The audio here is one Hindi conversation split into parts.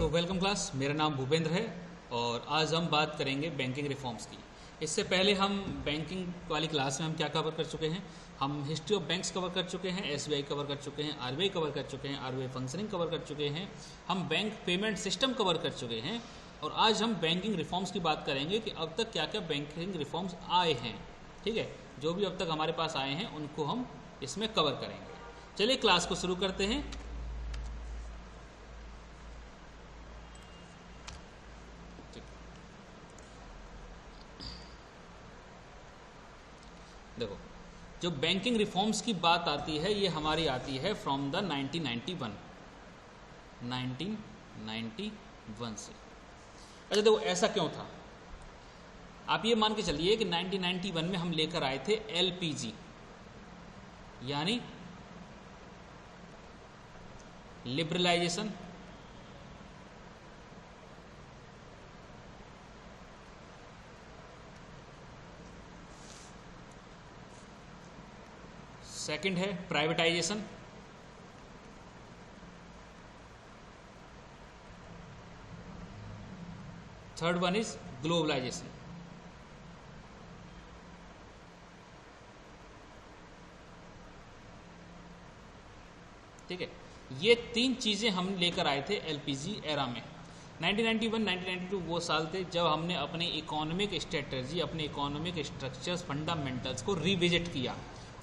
सो वेलकम क्लास, मेरा नाम भूपेंद्र है और आज हम बात करेंगे बैंकिंग रिफॉर्म्स की। इससे पहले हम बैंकिंग वाली क्लास में हम क्या कवर कर चुके हैं। हम हिस्ट्री ऑफ बैंक्स कवर कर चुके हैं, एसबीआई कवर कर चुके हैं, आरबीआई कवर कर चुके हैं, आरबीआई फंक्शनिंग कवर कर चुके हैं, हम बैंक पेमेंट सिस्टम कवर कर चुके हैं। और आज हम बैंकिंग रिफॉर्म्स की बात करेंगे कि अब तक क्या क्या बैंकिंग रिफॉर्म्स आए हैं। ठीक है, जो भी अब तक हमारे पास आए हैं उनको हम इसमें कवर करेंगे। चलिए क्लास को शुरू करते हैं। देखो, जो बैंकिंग रिफॉर्म्स की बात आती है ये हमारी आती है फ्रॉम द 1991 से। अच्छा देखो, ऐसा क्यों था, आप ये मान के चलिए कि 1991 में हम लेकर आए थे एलपीजी यानी लिबरलाइजेशन, सेकंड है privatisation, third one is globalisation. ठीक है, ये तीन चीजें हम लेकर आए थे एलपीजी एरा में। 1991 1992 वो साल थे जब हमने अपने इकोनॉमिक स्ट्रेटजी, अपने इकोनॉमिक स्ट्रक्चर्स, फंडामेंटल्स को रिविजिट किया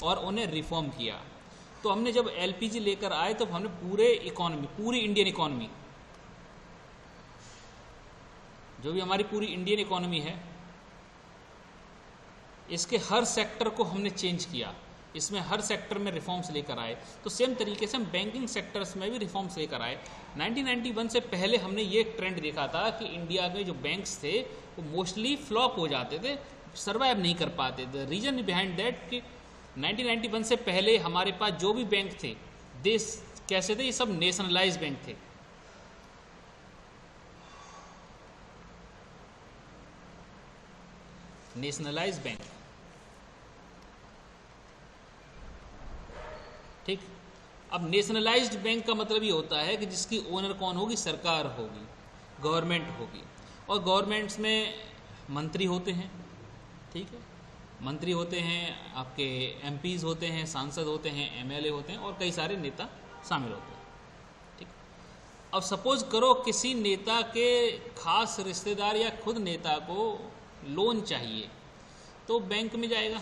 और उन्हें रिफॉर्म किया। तो हमने जब एलपीजी लेकर आए तो हमने पूरे इकोनॉमी, पूरी इंडियन इकोनॉमी, जो भी हमारी पूरी इंडियन इकोनॉमी है, इसके हर सेक्टर को हमने चेंज किया। इसमें हर सेक्टर में रिफॉर्म्स लेकर आए। तो सेम तरीके से हम बैंकिंग सेक्टर्स में भी रिफॉर्म्स लेकर आए। 1991 से पहले हमने ये ट्रेंड देखा था कि इंडिया के जो बैंक्स थे वो मोस्टली फ्लॉप हो जाते थे, सर्वाइव नहीं कर पाते थे। रीजन बिहाइंड दैट कि 1991 से पहले हमारे पास जो भी बैंक थे, देश कैसे थे, ये सब नेशनलाइज बैंक थे। नेशनलाइज बैंक, ठीक। अब नेशनलाइज्ड बैंक का मतलब ये होता है कि जिसकी ओनर कौन होगी, सरकार होगी, गवर्नमेंट होगी। और गवर्नमेंट्स में मंत्री होते हैं, ठीक है, मंत्री होते हैं, आपके एमपीज होते हैं, सांसद होते हैं, एमएलए होते हैं और कई सारे नेता शामिल होते हैं। ठीक। अब सपोज करो किसी नेता के खास रिश्तेदार या खुद नेता को लोन चाहिए तो बैंक में जाएगा,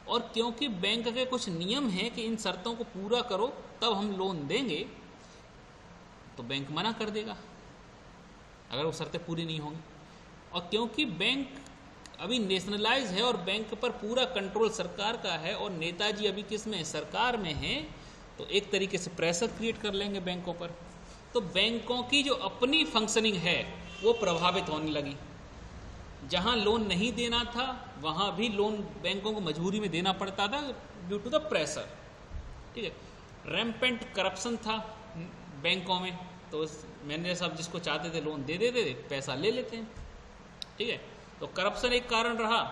और क्योंकि बैंक के कुछ नियम हैं कि इन शर्तों को पूरा करो तब हम लोन देंगे, तो बैंक मना कर देगा अगर वो शर्तें पूरी नहीं होंगी। और क्योंकि बैंक अभी नेशनलाइज है और बैंक पर पूरा कंट्रोल सरकार का है और नेताजी अभी किस में, सरकार में हैं, तो एक तरीके से प्रेशर क्रिएट कर लेंगे बैंकों पर। तो बैंकों की जो अपनी फंक्शनिंग है वो प्रभावित होने लगी। जहां लोन नहीं देना था वहां भी लोन बैंकों को मजबूरी में देना पड़ता था ड्यू टू द प्रेशर। ठीक है, रैम्पेंट करप्शन था बैंकों में, तो मैनेजर साहब जिसको चाहते थे लोन दे देते थे, पैसा ले लेते हैं। ठीक है, तो करप्शन एक कारण रहा,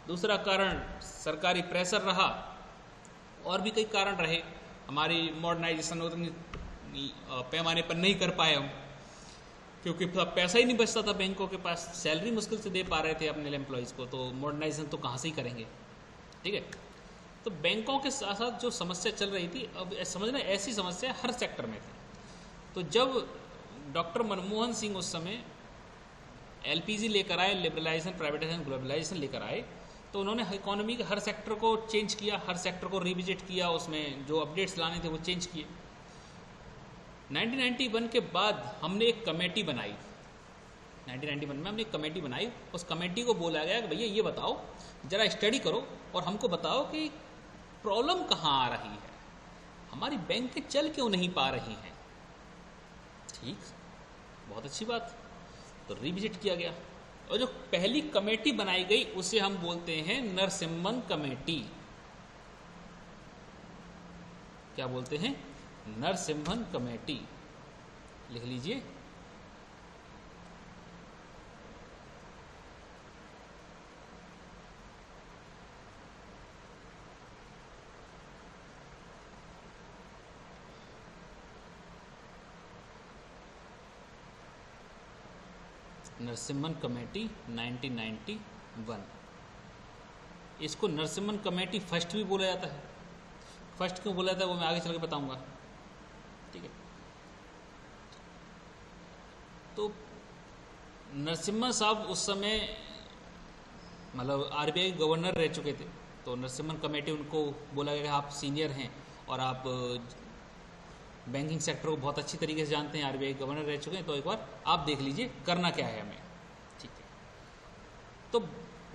दूसरा कारण सरकारी प्रेशर रहा, और भी कई कारण रहे। हमारी मॉडर्नाइजेशन उतनी पैमाने पर नहीं कर पाए हम, क्योंकि पैसा ही नहीं बचता था बैंकों के पास, सैलरी मुश्किल से दे पा रहे थे अपने एम्प्लॉयज़ को, तो मॉडर्नाइजेशन तो कहाँ से ही करेंगे। ठीक है, तो बैंकों के साथ साथ जो समस्या चल रही थी, अब समझना ऐसी समस्या हर सेक्टर में थी। तो जब डॉक्टर मनमोहन सिंह उस समय एलपीजी लेकर आए, लिबरलाइजेशन, प्राइवेटाइजेशन, ग्लोबलाइजेशन लेकर आए, तो उन्होंने इकोनॉमी के हर सेक्टर को चेंज किया, हर सेक्टर को रिविजिट किया, उसमें जो अपडेट्स लाने थे वो चेंज किए। 1991 के बाद हमने एक कमेटी बनाई। 1991 में हमने एक कमेटी बनाई। उस कमेटी को बोला गया कि भैया ये बताओ, जरा स्टडी करो और हमको बताओ कि प्रॉब्लम कहाँ आ रही है, हमारी बैंक चल क्यों नहीं पा रही हैं। ठीक, बहुत अच्छी बात। तो रिविजिट किया गया और जो पहली कमेटी बनाई गई उसे हम बोलते हैं नरसिम्हन कमेटी। क्या बोलते हैं? नरसिम्हन कमेटी। लिख लीजिए। नरसिम्हन कमेटी 1991। इसको नरसिम्हन कमेटी फर्स्ट भी बोला जाता है। फर्स्ट क्यों बोला जाता है वो मैं आगे चल के बताऊंगा, ठीक है। तो नरसिम्हा साहब उस समय मतलब आरबीआई गवर्नर रह चुके थे, तो नरसिम्हन कमेटी उनको बोला गया कि आप सीनियर हैं और आप बैंकिंग सेक्टर को बहुत अच्छी तरीके से जानते हैं, आरबीआई गवर्नर रह चुके हैं, तो एक बार आप देख लीजिए करना क्या है हमें, ठीक है। तो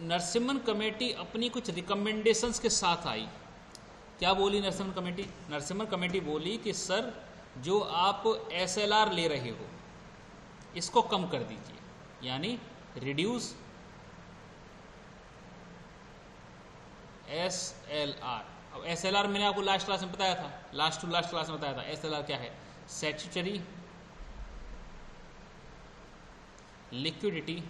नरसिम्हन कमेटी अपनी कुछ रिकमेंडेशंस के साथ आई। क्या बोली नरसिम्हन कमेटी? नरसिम्हन कमेटी बोली कि सर जो आप एसएलआर ले रहे हो इसको कम कर दीजिए, यानी रिड्यूस एसएलआर। अब एसएलआर मैंने आपको लास्ट क्लास में बताया था, लास्ट क्लास में बताया था एसएलआर क्या है। स्टैट्यूटरी लिक्विडिटी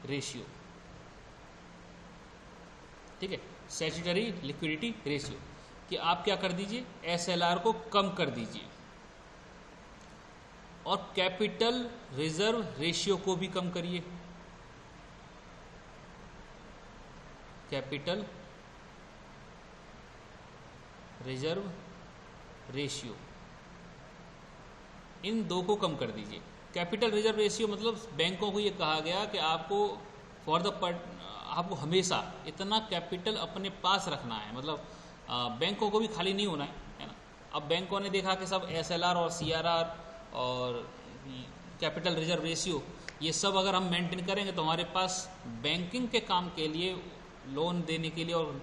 रेशियो, ठीक है। स्टैट्यूटरी लिक्विडिटी रेशियो कि आप क्या कर दीजिए, एसएलआर को कम कर दीजिए और कैपिटल रिजर्व रेशियो को भी कम करिए। कैपिटल रिजर्व रेशियो, इन दो को कम कर दीजिए। कैपिटल रिजर्व रेशियो मतलब बैंकों को ये कहा गया कि आपको आपको हमेशा इतना कैपिटल अपने पास रखना है, मतलब बैंकों को भी खाली नहीं होना है ना। अब बैंकों ने देखा कि सब एसएलआर और सीआरआर और कैपिटल रिजर्व रेशियो ये सब अगर हम मेंटेन करेंगे तो हमारे पास बैंकिंग के काम के लिए, लोन देने के लिए और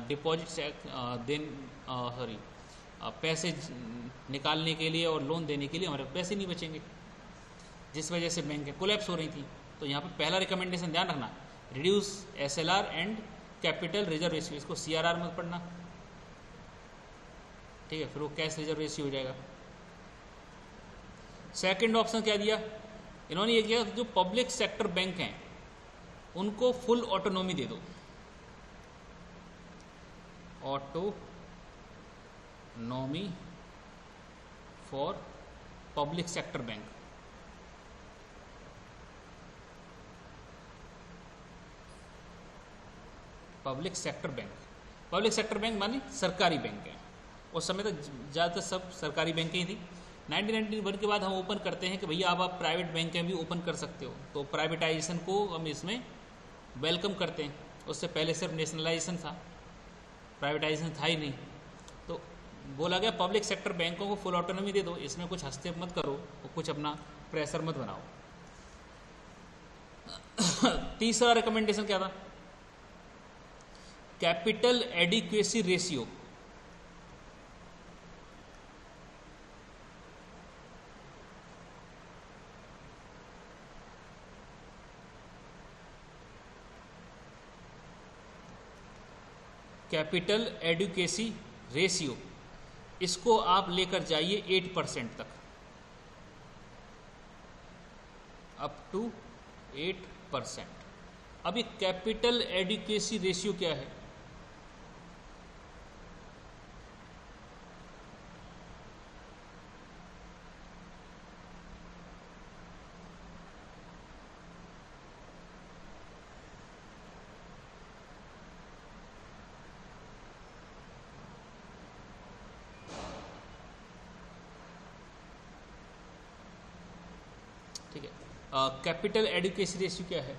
डिपॉजिट पैसे निकालने के लिए और लोन देने के लिए हमारे पैसे नहीं बचेंगे, जिस वजह से बैंक कोलैप्स हो रही थी। तो यहाँ पे पहला रिकमेंडेशन ध्यान रखना, reduce SLR and capital reserve ratio. इसको सीआरआर मत पढ़ना, ठीक है, फिर वो कैश रिजर्व रेशियो हो जाएगा। सेकंड ऑप्शन क्या दिया इन्होंने, ये किया जो पब्लिक सेक्टर बैंक हैं उनको फुल ऑटोनॉमी दे दो। Autonomy for public sector bank. Public sector bank मानी सरकारी बैंक है। उस समय तो ज़्यादातर सब सरकारी बैंकें ही थी। 1991 के बाद हम ओपन करते हैं कि भैया आप प्राइवेट बैंकें भी ओपन कर सकते हो, तो प्राइवेटाइजेशन को हम इसमें वेलकम करते हैं। उससे पहले सिर्फ नेशनलाइजेशन था, प्राइवेटाइजेशन था ही नहीं। तो बोला गया पब्लिक सेक्टर बैंकों को फुल ऑटोनॉमी दे दो, इसमें कुछ हस्तक्षेप मत करो और कुछ अपना प्रेशर मत बनाओ। तीसरा रिकमेंडेशन क्या था, capital adequacy ratio. Capital adequacy ratio इसको आप लेकर जाइए 8% तक, अप टू 8%। अब ये कैपिटल एडिक्वेसी रेशियो क्या है? ठीक है, कैपिटल एडिक्वेसी रेशियो क्या है?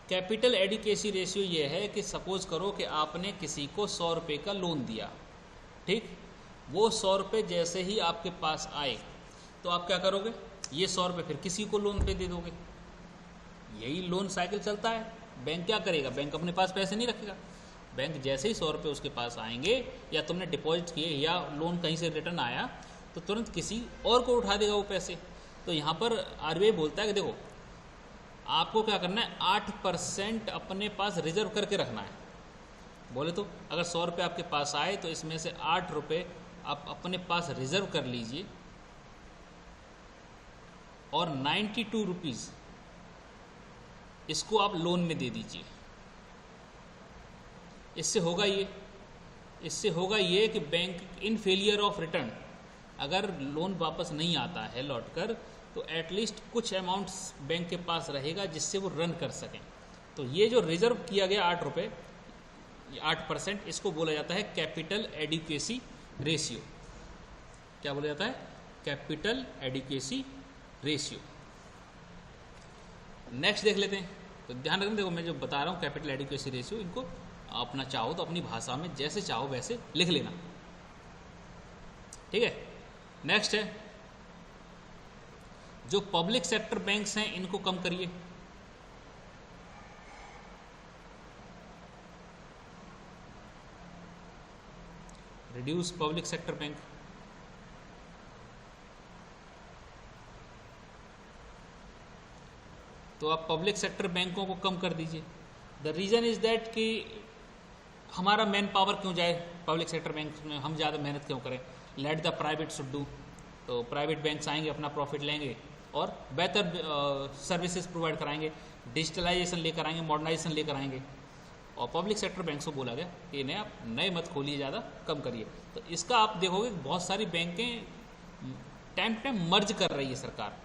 कैपिटल एडिक्वेसी रेशियो ये है कि सपोज करो कि आपने किसी को 100 रुपये का लोन दिया, ठीक, वो 100 रुपये जैसे ही आपके पास आए तो आप क्या करोगे, ये 100 रुपये फिर किसी को लोन पे दे दोगे। यही लोन साइकिल चलता है। बैंक क्या करेगा, बैंक अपने पास पैसे नहीं रखेगा। बैंक जैसे ही 100 रुपये उसके पास आएंगे या तुमने डिपॉजिट किए या लोन कहीं से रिटर्न आया तो तुरंत किसी और को उठा देगा वो पैसे। तो यहाँ पर आरबीआई बोलता है कि देखो आपको क्या करना है, 8% अपने पास रिजर्व करके रखना है। बोले तो अगर 100 रुपये आपके पास आए तो इसमें से 8 रुपये आप अपने पास रिजर्व कर लीजिए और 92 रुपीज़ इसको आप लोन में दे दीजिए। इससे होगा ये इससे होगा ये कि bank in failure of return, अगर लोन वापस नहीं आता है लौट कर, तो एटलीस्ट कुछ अमाउंट्स बैंक के पास रहेगा जिससे वो रन कर सकें। तो ये जो रिजर्व किया गया 8 रुपये, 8%, इसको बोला जाता है कैपिटल एडिक्वेसी रेशियो। क्या बोला जाता है? Capital adequacy ratio. नेक्स्ट देख लेते हैं। तो ध्यान रखना, देखो मैं जो बता रहा हूँ कैपिटल एडिक्वेसी रेशियो, इनको अपना चाहो तो अपनी भाषा में जैसे चाहो वैसे लिख लेना, ठीक है। नेक्स्ट है जो पब्लिक सेक्टर बैंक्स हैं इनको कम करिए। Reduce public sector bank. तो आप पब्लिक सेक्टर बैंकों को कम कर दीजिए। द रीज़न इज़ दैट कि हमारा मैन पावर क्यों जाए पब्लिक सेक्टर बैंक में, हम ज़्यादा मेहनत क्यों करें। Let the private should do. तो प्राइवेट बैंक्स आएंगे, अपना प्रॉफिट लेंगे और बेहतर सर्विसेज प्रोवाइड कराएंगे, डिजिटलाइजेशन लेकर आएंगे, मॉडर्नाइजेशन लेकर आएंगे। और पब्लिक सेक्टर बैंक को बोला गया कि इन्हें आप नए मत खोलिए, ज़्यादा कम करिए। तो इसका आप देखोगे बहुत सारी बैंकें टाइम टू टाइम मर्ज कर रही है सरकार,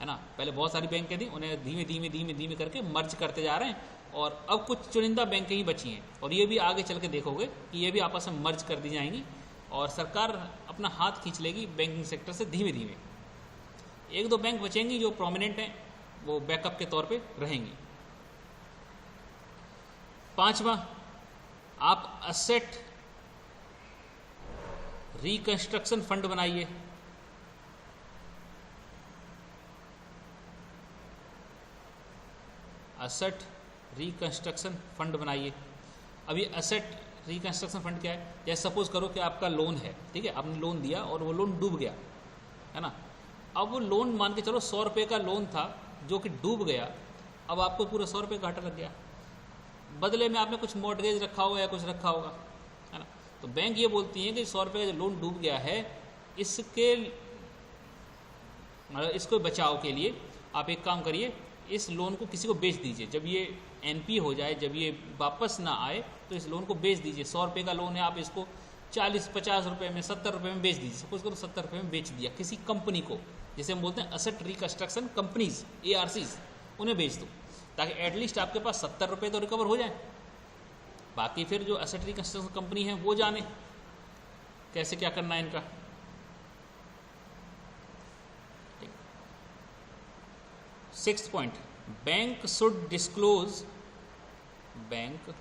है ना। पहले बहुत सारी बैंकें थी, उन्हें धीमे धीमे धीमे धीमे करके मर्ज करते जा रहे हैं, और अब कुछ चुनिंदा बैंकें ही बची हैं, और ये भी आगे चल के देखोगे कि ये भी आपस में मर्ज कर दी जाएंगी, और सरकार अपना हाथ खींच लेगी बैंकिंग सेक्टर से धीमे धीमे। एक दो बैंक बचेंगी जो प्रोमिनेंट हैं, वो बैकअप के तौर पे रहेंगी। 5वां, आप असेट रिकंस्ट्रक्शन फंड बनाइए। असेट रिकंस्ट्रक्शन फंड बनाइए। अभी असेट रिकंस्ट्रक्शन फंड क्या है? जैसे सपोज करो कि आपका लोन है, ठीक है, आपने लोन दिया और वो लोन डूब गया, है ना। अब वो लोन मान के चलो 100 रुपये का लोन था जो कि डूब गया, अब आपको पूरा 100 रुपये घाटा लग गया। बदले में आपने कुछ मॉर्टगेज रखा होगा या कुछ रखा होगा, है ना। तो बैंक ये बोलती है कि 100 रुपये का जो लोन डूब गया है, इसको बचाव के लिए आप एक काम करिए, इस लोन को किसी को बेच दीजिए। जब ये एनपी हो जाए, जब ये वापस ना आए, तो इस लोन को बेच दीजिए। 100 रुपये का लोन है, आप इसको 40-50 रुपये में, 70 रुपये में बेच दीजिए। सपोज करो 70 रुपये में बेच दिया किसी कंपनी को, जिसे हम बोलते हैं असेट रिकंस्ट्रक्शन कंपनीज, ARCs, उन्हें बेच दो, ताकि एटलीस्ट आपके पास 70 रुपये तो रिकवर हो जाए। बाकी फिर जो असेट रिकंस्ट्रक्शन कंपनी है वो जाने कैसे क्या करना है इनका। 6th point, bank should disclose, bank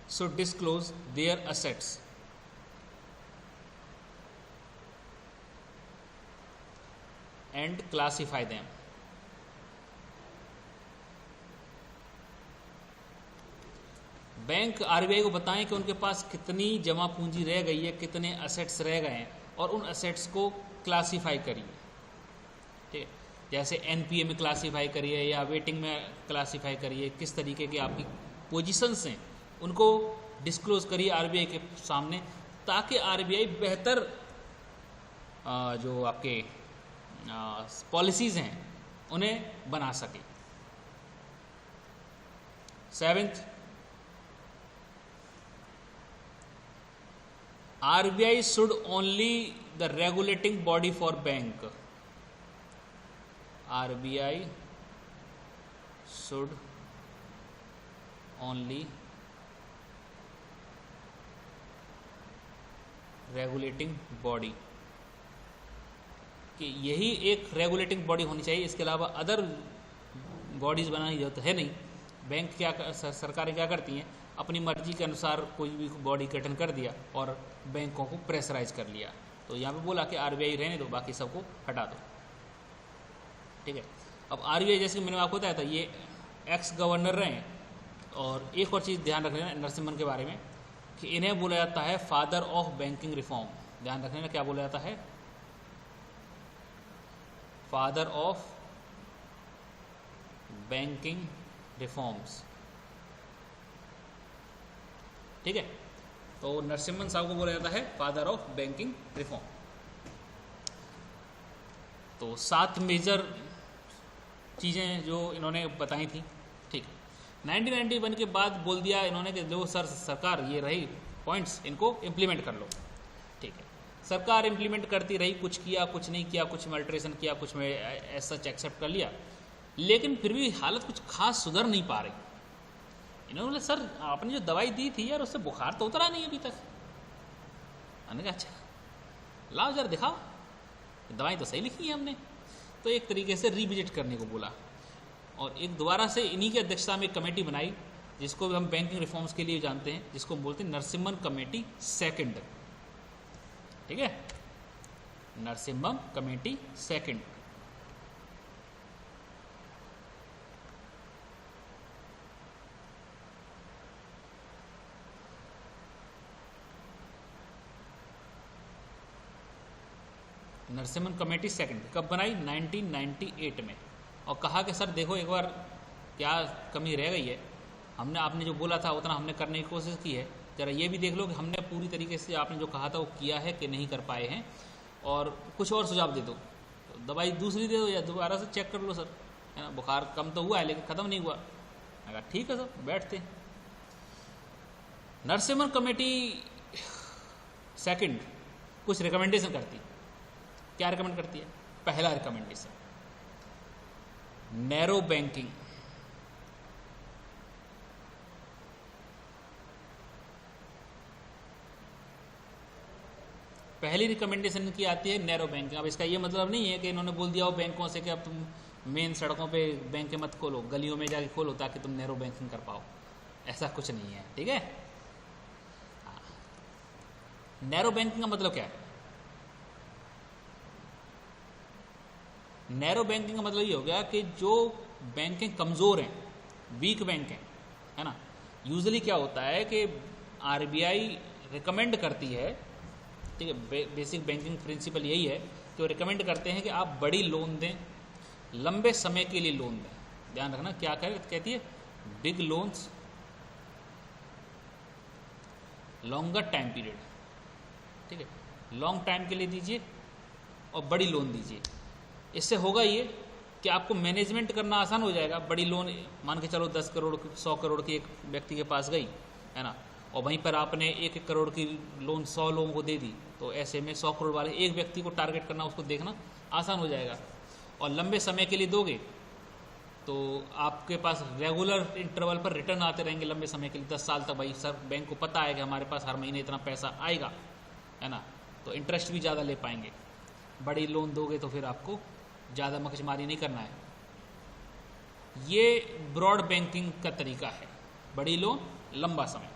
should disclose their assets and classify them। Bank RBI को बताएं कि उनके पास कितनी जमा पूंजी रह गई है, कितने असेट्स रह गए हैं, और उन असेट्स को क्लासीफाई करिए, ठीक है। जैसे एनपीए में क्लासीफाई करिए या वेटिंग में क्लासीफाई करिए, किस तरीके की आपकी पोजीशंस हैं उनको डिस्क्लोज करिए आरबीआई के सामने, ताकि आरबीआई बेहतर जो आपके पॉलिसीज़ हैं उन्हें बना सके। 7th, RBI should only the regulating body for bank। RBI should only regulating body, कि यही एक रेगुलेटिंग बॉडी होनी चाहिए, इसके अलावा अदर बॉडीज़ बनाने की जरूरत है नहीं। बैंक क्या, सरकारें क्या करती हैं, अपनी मर्जी के अनुसार कोई भी बॉडी गठन कर दिया और बैंकों को प्रेशराइज कर लिया। तो यहाँ पे बोला कि आरबीआई रहने दो, बाकी सबको हटा दो, ठीक है। अब आरबीआई जैसे मैंने आपको बताया था, ये एक्स गवर्नर रहे। और एक और चीज़ ध्यान रखना नरसिम्हन के बारे में, कि इन्हें बोला जाता है फादर ऑफ बैंकिंग रिफॉर्म। ध्यान रखने में क्या बोला जाता है? फादर ऑफ बैंकिंग रिफॉर्म्स, ठीक है। तो नरसिम्हन साहब को बोला जाता है फादर ऑफ बैंकिंग रिफॉर्म। तो 7 मेजर चीज़ें जो इन्होंने बताई थी। ठीक है, 1991 के बाद बोल दिया इन्होंने कि जो सरकार ये रही पॉइंट्स, इनको इम्प्लीमेंट कर लो। ठीक है, सरकार इम्प्लीमेंट करती रही, कुछ किया कुछ नहीं किया, कुछ में अल्ट्रेशन किया, कुछ में ऐसा एक्सेप्ट कर लिया, लेकिन फिर भी हालत कुछ खास सुधर नहीं पा रही। इन्होंने बोले सर आपने जो दवाई दी थी यार उससे बुखार तो उतरा नहीं अभी तक। मैंने कहा अच्छा लाओ जरा दिखाओ, दवाई तो सही लिखी है हमने। तो एक तरीके से रिविजिट करने को बोला और एक दोबारा से इन्हीं की अध्यक्षता में एक कमेटी बनाई जिसको हम बैंकिंग रिफॉर्म्स के लिए जानते हैं, जिसको बोलते हैं नरसिम्हन कमेटी सेकंड। ठीक है, Narasimham committee second. Narasimhan committee second कब बनाई? 1998 में। और कहा कि सर देखो एक बार क्या कमी रह गई है, हमने आपने जो बोला था उतना हमने करने की कोशिश की है, ज़रा ये भी देख लो कि हमने पूरी तरीके से आपने जो कहा था वो किया है कि नहीं कर पाए हैं, और कुछ और सुझाव दे दो, तो दवाई दूसरी दे दो या दोबारा से चेक कर लो सर, है ना। बुखार कम तो हुआ है लेकिन ख़त्म नहीं हुआ। मैं कहा ठीक है सर बैठते हैं। नरसिम्हन कमेटी सेकंड कुछ रिकमेंडेशन करती। क्या रिकमेंड करती है? पहला रिकमेंडेशन, नैरो बैंकिंग। पहली रिकमेंडेशन की आती है नैरो बैंकिंग। अब इसका ये मतलब नहीं है कि इन्होंने बोल दिया हो बैंकों से कि अब तुम मेन सड़कों पे बैंक मत खोलो, गलियों में जाके खोलो ताकि तुम नैरो बैंकिंग कर पाओ, ऐसा कुछ नहीं है। ठीक है, नैरो बैंकिंग का मतलब क्या है? नैरो बैंकिंग का मतलब ये हो गया कि जो बैंकें कमज़ोर हैं, वीक बैंक हैं, है ना। यूजुअली क्या होता है कि आरबीआई रिकमेंड करती है, ठीक है, बेसिक बैंकिंग प्रिंसिपल यही है कि वो रिकमेंड करते हैं कि आप बड़ी लोन दें, लंबे समय के लिए लोन दें। ध्यान रखना क्या कहती है, big loans longer time period. ठीक है, लॉन्ग टाइम के लिए दीजिए और बड़ी लोन दीजिए। इससे होगा ये कि आपको मैनेजमेंट करना आसान हो जाएगा। बड़ी लोन मान के चलो 10 करोड़ 100 करोड़ की एक व्यक्ति के पास गई, है ना, और वहीं पर आपने 1-1 करोड़ की लोन 100 लोगों को दे दी, तो ऐसे में 100 करोड़ वाले एक व्यक्ति को टारगेट करना, उसको देखना आसान हो जाएगा। और लंबे समय के लिए दोगे तो आपके पास रेगुलर इंटरवल पर रिटर्न आते रहेंगे लंबे समय के लिए, 10 साल तक। भाई सर बैंक को पता है कि हमारे पास हर महीने इतना पैसा आएगा, है ना, तो इंटरेस्ट भी ज़्यादा ले पाएंगे। बड़ी लोन दोगे तो फिर आपको ज़्यादा मगजमारी नहीं करना है। ये ब्रॉड बैंकिंग का तरीका है, बड़ी लोन लंबा समय।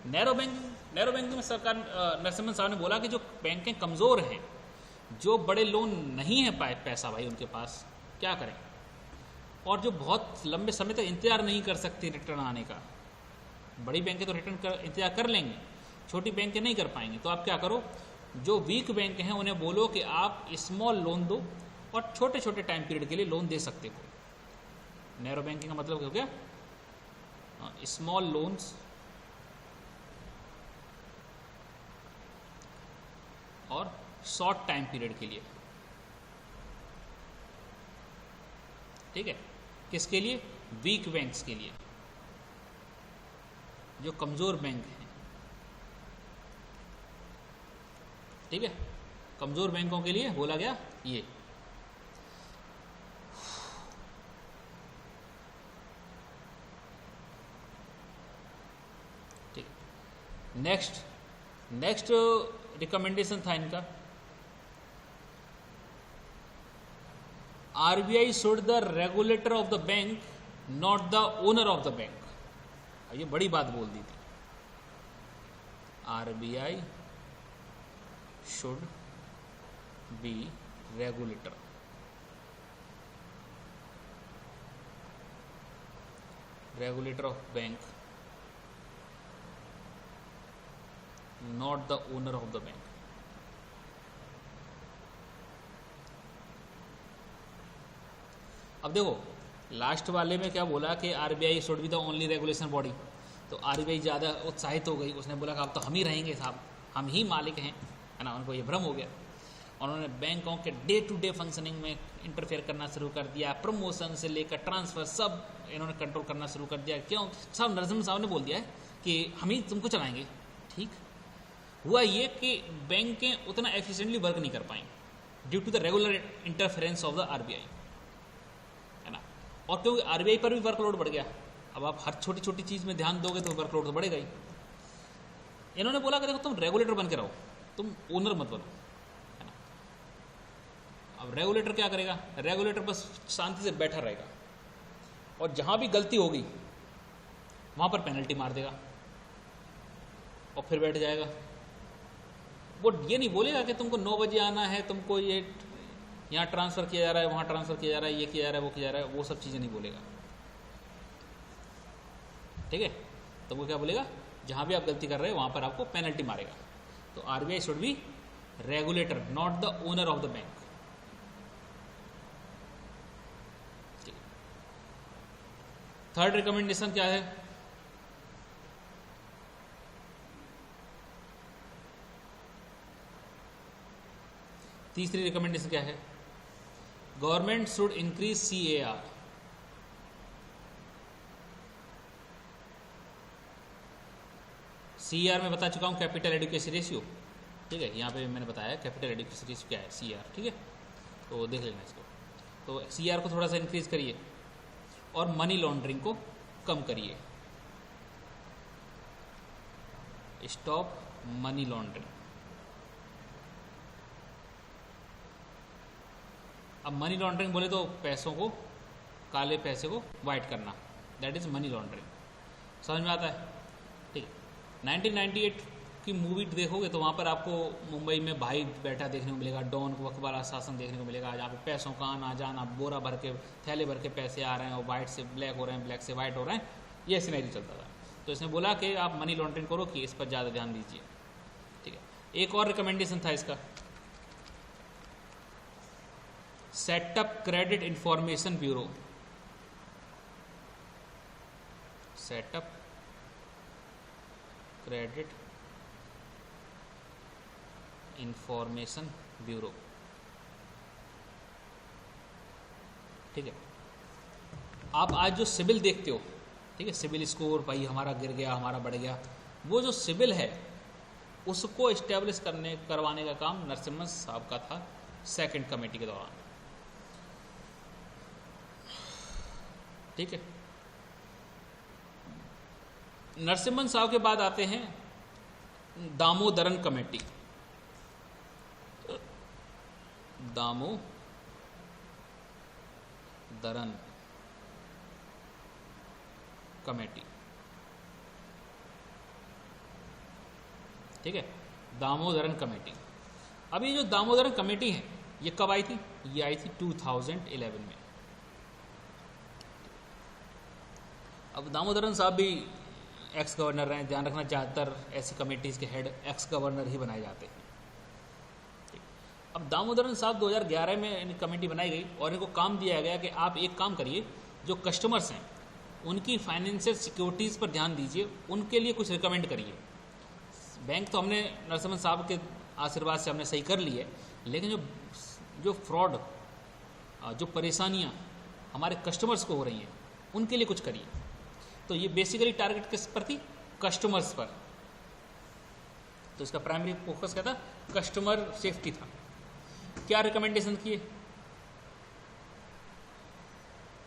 नैरो बैंकिंग में सरकार नरसिम्हन साहब ने बोला कि जो बैंकें कमज़ोर हैं, जो बड़े लोन नहीं है पाए पैसा भाई उनके पास, क्या करें, और जो बहुत लंबे समय तक इंतजार नहीं कर सकती रिटर्न आने का। बड़ी बैंकें तो इंतजार कर लेंगे, छोटी बैंकें नहीं कर पाएंगी। तो आप क्या करो, जो वीक बैंक हैं उन्हें बोलो कि आप स्मॉल लोन दो और छोटे छोटे टाइम पीरियड के लिए लोन दे सकते हो। नैरो बैंकिंग का मतलब क्या हो गया, स्मॉल लोन्स और शॉर्ट टाइम पीरियड के लिए। ठीक है, किसके लिए? वीक बैंक्स के लिए, जो कमजोर बैंक हैं। ठीक है, कमजोर बैंकों के लिए बोला गया ये। ठीक, नेक्स्ट रिकमेंडेशन था इनका, RBI should the regulator of the bank not the owner of the bank. ये बड़ी बात बोल दी थी, RBI should be regulator, of bank, not the owner of the bank. अब देखो लास्ट वाले में क्या बोला कि RBI should be the only regulation body, तो आरबीआई ज़्यादा उत्साहित हो गई, उसने बोला कि अब तो हम ही रहेंगे साहब, हम ही मालिक हैं, है ना, उनको ये भ्रम हो गया। उन्होंने बैंकों के डे टू डे फंक्शनिंग में इंटरफेयर करना शुरू कर दिया, प्रमोशन से लेकर ट्रांसफ़र सब इन्होंने कंट्रोल करना शुरू कर दिया। क्यों? सब नरसिम्हा साहब ने बोल दिया है कि हम ही तुमको चलाएंगे। ठीक हुआ ये कि बैंकें उतना एफिशिएंटली वर्क नहीं कर पाई due to the regular interference of the RBI, है ना। और क्योंकि आरबीआई पर भी वर्कलोड बढ़ गया, अब आप हर छोटी छोटी चीज़ में ध्यान दोगे तो वर्कलोड तो बढ़ेगा ही। इन्होंने बोला कि देखो तुम रेगुलेटर बन के रहो, तुम ओनर मत बनो, है ना। अब रेगुलेटर क्या करेगा? रेगुलेटर बस शांति से बैठा रहेगा और जहाँ भी गलती होगी वहाँ पर पेनल्टी मार देगा और फिर बैठ जाएगा। वो ये नहीं बोलेगा कि तुमको 9 बजे आना है, तुमको ये यहाँ ट्रांसफ़र किया जा रहा है, वहाँ ट्रांसफ़र किया जा रहा है, ये किया जा रहा है, वो किया जा रहा है, वो सब चीज़ें नहीं बोलेगा। ठीक है, तो वो क्या बोलेगा? जहाँ भी आप गलती कर रहे हो वहाँ पर आपको पेनल्टी मारेगा। तो RBI should be regulator, not the owner of the bank. Third recommendation क्या है? तीसरी रिकमेंडेशन क्या है? Government should increase CAR। CAR में बता चुका हूँ, कैपिटल एडुकेसी रेशियो। ठीक है, यहाँ पे मैंने बताया कैपिटल एडुकेसी रेशियो क्या है, CAR। ठीक है, तो देख लेना इसको। तो CAR को थोड़ा सा इंक्रीज करिए और मनी लॉन्ड्रिंग को कम करिए। Stop money laundering. अब मनी लॉन्ड्रिंग बोले तो पैसों को, काले पैसे को वाइट करना, दैट इज मनी लॉन्ड्रिंग। समझ में आता है? ठीक है। 1998 की मूवी देखोगे तो वहाँ पर आपको मुंबई में भाई बैठा देखने को मिलेगा, डॉन वक्त वाला शासन देखने को मिलेगा, जहाँ पे पैसों का आना जाना, बोरा भर के थैले भर के पैसे आ रहे हैं और वाइट से ब्लैक हो रहे हैं, ब्लैक से वाइट हो रहे हैं, ये सिनेरियो चलता था। तो इसने बोला कि आप मनी लॉन्ड्रिंग करो कि इस पर ज़्यादा ध्यान दीजिए। ठीक है, एक और रिकमेंडेशन था इसका, setup credit information bureau. Setup credit information bureau. ठीक है, आप आज जो सिबिल देखते हो, ठीक है, सिबिल स्कोर भाई हमारा गिर गया, हमारा बढ़ गया, वो जो सिबिल है उसको इस्टेब्लिश करवाने का काम नरसिम्हा साहब का था सेकंड कमेटी के दौरान। ठीक है, नरसिम्हन साहब के बाद आते हैं दामोदरन कमेटी। दामोदरन कमेटी। ठीक है, दामोदरन कमेटी। अब ये जो दामोदरन कमेटी है ये कब आई थी? ये आई थी 2011 में। अब दामोदरन साहब भी एक्स गवर्नर रहे, ध्यान रखना, ज़्यादातर ऐसी कमेटीज़ के हेड एक्स गवर्नर ही बनाए जाते हैं। अब दामोदरन साहब 2011 में इनकी कमेटी बनाई गई और इनको काम दिया गया कि आप एक काम करिए, जो कस्टमर्स हैं उनकी फाइनेंशियल सिक्योरिटीज़ पर ध्यान दीजिए, उनके लिए कुछ रिकमेंड करिए। बैंक तो हमने नरसिम्हन साहब के आशीर्वाद से हमने सही कर ली है, लेकिन जो फ्रॉड, जो परेशानियाँ हमारे कस्टमर्स को हो रही हैं उनके लिए कुछ करिए। तो ये बेसिकली टारगेट किस पर थी? कस्टमर्स पर। तो इसका प्राइमरी फोकस क्या था? कस्टमर सेफ्टी था। क्या रिकमेंडेशन किए?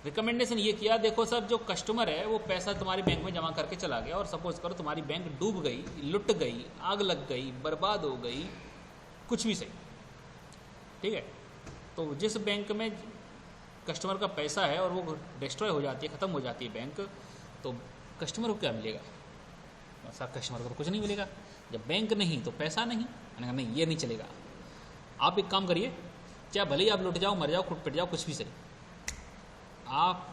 रिकमेंडेशन ये किया, देखो सर, जो कस्टमर है वो पैसा तुम्हारी बैंक में जमा करके चला गया और सपोज करो तुम्हारी बैंक डूब गई, लुट गई, आग लग गई, बर्बाद हो गई, कुछ भी सही। ठीक है, तो जिस बैंक में कस्टमर का पैसा है और वो डिस्ट्रॉय हो जाती है, ख़त्म हो जाती है बैंक, तो कस्टमर को क्या मिलेगा? सर कस्टमर को तो कुछ नहीं मिलेगा। जब बैंक नहीं तो पैसा नहीं। मैंने कहा नहीं, ये नहीं चलेगा। आप एक काम करिए, चाहे भले ही आप लुट जाओ, मर जाओ, खुद पिट जाओ, कुछ भी सही, आप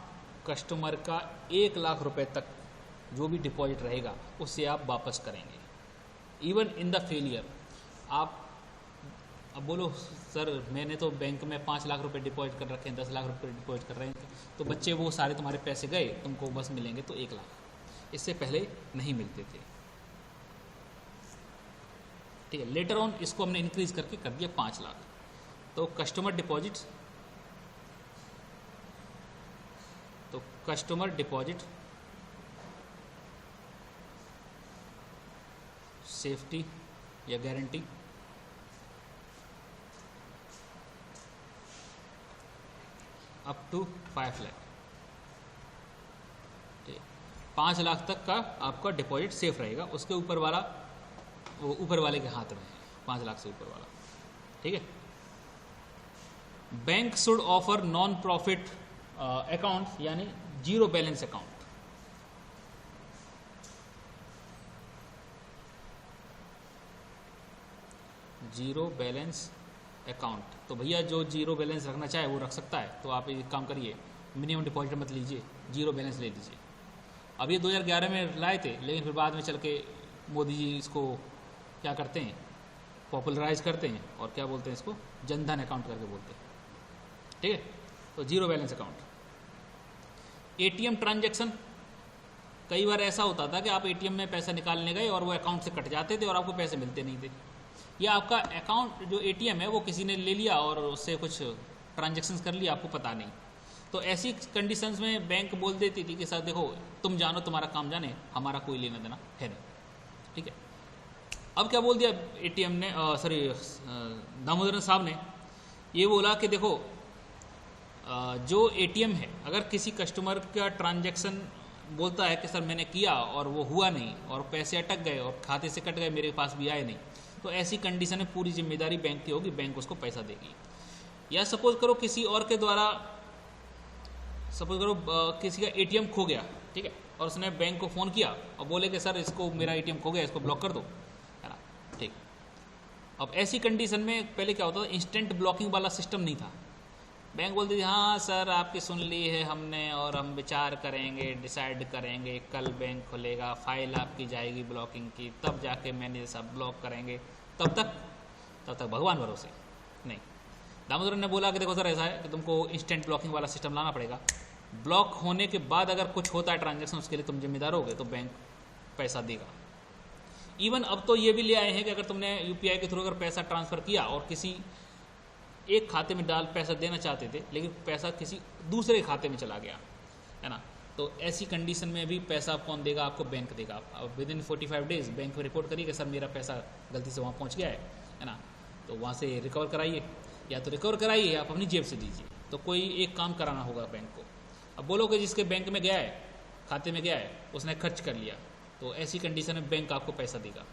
कस्टमर का 1 लाख रुपए तक जो भी डिपॉजिट रहेगा उससे आप वापस करेंगे, इवन इन द फेलियर। आप अब बोलो सर मैंने तो बैंक में 5 लाख रुपए डिपॉजिट कर रखे हैं, 10 लाख रुपए डिपॉजिट कर रहे हैं, तो बच्चे वो सारे तुम्हारे पैसे गए, तुमको बस मिलेंगे तो 1 लाख, इससे पहले नहीं मिलते थे। ठीक है, लेटर ऑन इसको हमने इंक्रीज करके कर दिया 5 लाख। तो कस्टमर डिपॉजिट, तो कस्टमर डिपॉजिट सेफ्टी या guarantee up to 5 lakh, 5 lakh तक का आपका डिपॉजिट सेफ रहेगा। उसके ऊपर वाला वो ऊपर वाले के हाथ में है, 5 लाख से ऊपर वाला, ठीक है। Bank should offer non profit account यानी zero balance account. Zero balance account, तो भैया जो जीरो बैलेंस रखना चाहे वो रख सकता है। तो आप एक काम करिए, मिनिमम डिपॉजिट मत लीजिए, जीरो बैलेंस ले लीजिए। अब ये 2011 में लाए थे, लेकिन फिर बाद में चल के मोदी जी इसको क्या करते हैं, पॉपुलराइज करते हैं और क्या बोलते हैं इसको, जनधन अकाउंट करके बोलते हैं, ठीक है। तो zero balance account. ATM transaction, कई बार ऐसा होता था कि आप एटीएम में पैसा निकालने गए और वो अकाउंट से कट जाते थे और आपको पैसे मिलते नहीं थे, या आपका अकाउंट जो एटीएम है वो किसी ने ले लिया और उससे कुछ ट्रांजैक्शंस कर लिया, आपको पता नहीं। तो ऐसी कंडीशंस में बैंक बोल देती थी कि सर देखो तुम जानो, तुम्हारा काम जाने, हमारा कोई लेना देना है नहीं, ठीक है। अब क्या बोल दिया एटीएम ने, सॉरी दामोदरन साहब ने ये बोला कि देखो जो एटीएम है, अगर किसी कस्टमर का ट्रांजैक्शन बोलता है कि सर मैंने किया और वो हुआ नहीं और पैसे अटक गए और खाते से कट गए, मेरे पास भी आए नहीं, तो ऐसी कंडीशन में पूरी जिम्मेदारी बैंक की होगी, बैंक उसको पैसा देगी। या सपोज करो किसी और के द्वारा, सपोज करो किसी का एटीएम खो गया, ठीक है, और उसने बैंक को फ़ोन किया और बोले कि सर इसको मेरा एटीएम खो गया, इसको ब्लॉक कर दो, है ना, ठीक। अब ऐसी कंडीशन में पहले क्या होता था, इंस्टेंट ब्लॉकिंग वाला सिस्टम नहीं था। बैंक बोलती थी हाँ सर आपकी सुन ली है हमने और हम विचार करेंगे, डिसाइड करेंगे, कल बैंक खुलेगा, फाइल आपकी जाएगी ब्लॉकिंग की, तब जाके मैनेजर साहब ब्लॉक करेंगे। तब तक भगवान भरोसे नहीं। दामोदरन ने बोला कि देखो सर ऐसा है कि तुमको इंस्टेंट ब्लॉकिंग वाला सिस्टम लाना पड़ेगा, ब्लॉक होने के बाद अगर कुछ होता है ट्रांजैक्शन उसके लिए तुम जिम्मेदार होगे, तो बैंक पैसा देगा। इवन अब तो ये भी ले आए हैं कि अगर तुमने यूपीआई के थ्रू अगर पैसा ट्रांसफ़र किया और किसी एक खाते में डाल पैसा देना चाहते थे, लेकिन पैसा किसी दूसरे खाते में चला गया, है ना, तो ऐसी कंडीशन में भी पैसा कौन देगा, आपको बैंक देगा। अब विद इन 45 डेज बैंक को रिपोर्ट करिए कि सर मेरा पैसा गलती से वहाँ पहुँच गया है ना, तो वहाँ से रिकवर कराइए, या तो रिकवर कराइए या आप अपनी जेब से दीजिए। तो कोई एक काम कराना होगा बैंक को। अब बोलो कि जिसके बैंक में गया है, खाते में गया है, उसने खर्च कर लिया, तो ऐसी कंडीशन में बैंक आपको पैसा देगा,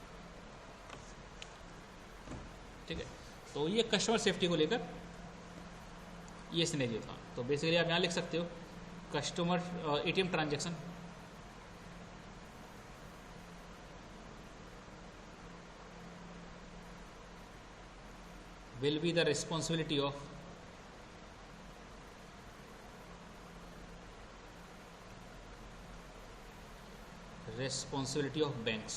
ठीक है। तो ये कस्टमर सेफ्टी को लेकर ये सिनेरियो था। तो बेसिकली आप यहाँ लिख सकते हो customer ATM transaction will be the responsibility of banks,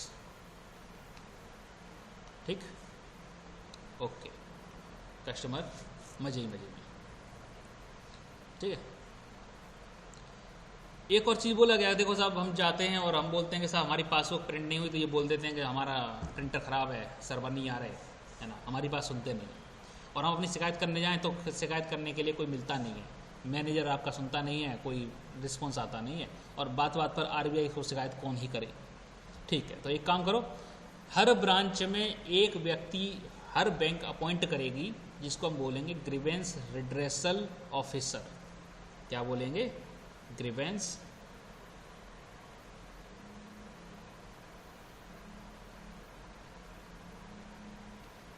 ठीक, ओके। कस्टमर मजे ही मजे में, ठीक है। एक और चीज़ बोला गया, देखो साहब हम जाते हैं और हम बोलते हैं कि साहब हमारी पासबुक प्रिंट नहीं हुई, तो ये बोल देते हैं कि हमारा प्रिंटर ख़राब है, सर्वर नहीं आ रहे, है ना, हमारी बात सुनते नहीं। और हम अपनी शिकायत करने जाएं तो शिकायत करने के लिए कोई मिलता नहीं है, मैनेजर आपका सुनता नहीं है, कोई रिस्पॉन्स आता नहीं है, और बात बात पर आरबीआई को शिकायत कौन ही करे, ठीक है। तो एक काम करो, हर ब्रांच में एक व्यक्ति हर बैंक अपॉइंट करेगी, जिसको हम बोलेंगे ग्रीवेंस रिड्रेसल ऑफिसर। क्या बोलेंगे? Grievance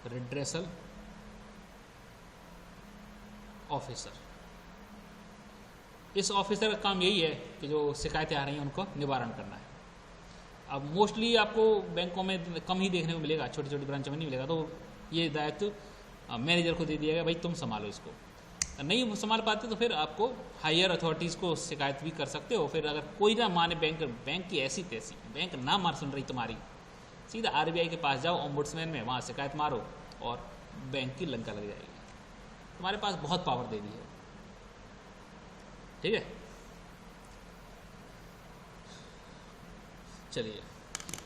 redressal officer. इस ऑफिसर का काम यही है कि जो शिकायतें आ रही हैं उनको निवारण करना है। अब मोस्टली आपको बैंकों में कम ही देखने को मिलेगा, छोटी छोटी ब्रांचों में नहीं मिलेगा, तो ये दायित्व मैनेजर को दे दिया गया, भाई तुम संभालो इसको। नहीं संभाल पाते तो फिर आपको हायर अथॉरिटीज़ को शिकायत भी कर सकते हो। फिर अगर कोई ना माने बैंक की ऐसी तैसी, बैंक ना मार सुन रही तुम्हारी, सीधा आरबीआई के पास जाओ, ओम्बुड्समैन में, वहाँ शिकायत मारो और बैंक की लंका लग जाएगी। तुम्हारे पास बहुत पावर दे दी है, ठीक है। चलिए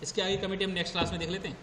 इसके आगे कमेटी हम नेक्स्ट क्लास में देख लेते हैं।